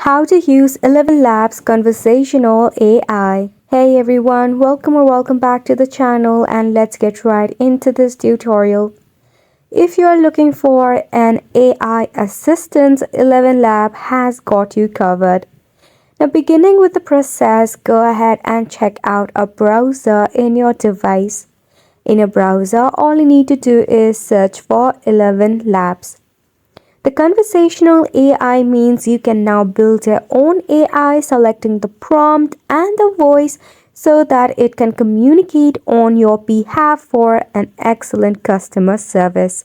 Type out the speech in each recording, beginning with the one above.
How to use ElevenLabs Conversational AI. Hey everyone, welcome back to the channel, and let's get right into this tutorial. If you are looking for an AI assistant, ElevenLab has got you covered. Now, beginning with the process, go ahead and check out a browser in your device. In a browser, all you need to do is search for ElevenLabs. The conversational AI means you can now build your own AI, selecting the prompt and the voice so that it can communicate on your behalf for an excellent customer service.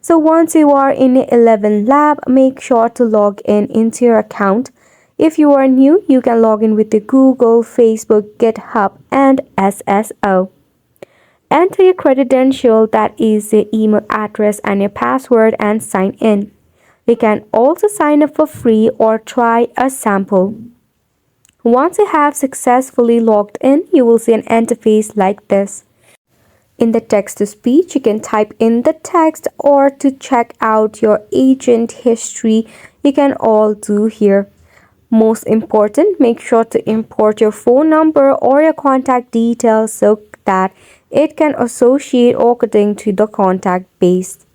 So once you are in ElevenLab, make sure to log in into your account. If you are new, you can log in with the Google, Facebook, GitHub, and SSO. Enter your credential, that is your email address and your password, and sign in. You can also sign up for free or try a sample. Once you have successfully logged in, you will see an interface like this. In the text-to-speech, you can type in the text, or to check out your agent history, you can all do here. Most important, make sure to import your phone number or your contact details so that it can associate according to the contact base.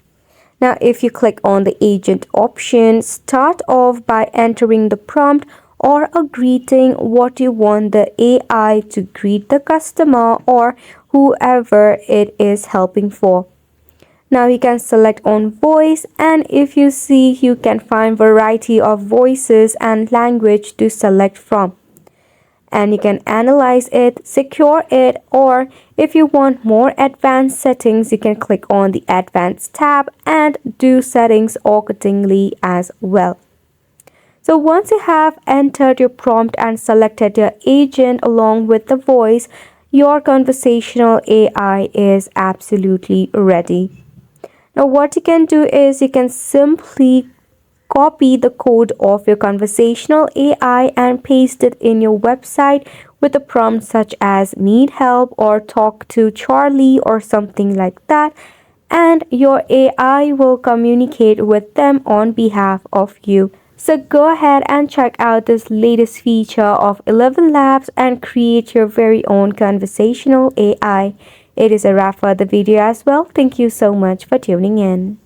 Now, if you click on the agent option, start off by entering the prompt or a greeting, what you want the AI to greet the customer or whoever it is helping for. Now you can select on voice, and if you see, you can find variety of voices and language to select from. And you can analyze it, secure it, or if you want more advanced settings, you can click on the Advanced tab and do settings accordingly as well. So once you have entered your prompt and selected your agent along with the voice, your conversational AI is absolutely ready. Now what you can do is you can simply copy the code of your conversational AI and paste it in your website with a prompt such as need help or talk to Charlie or something like that, and your AI will communicate with them on behalf of you. So go ahead and check out this latest feature of ElevenLabs and create your very own conversational AI. It is a wrap for the video as well. Thank you so much for tuning in.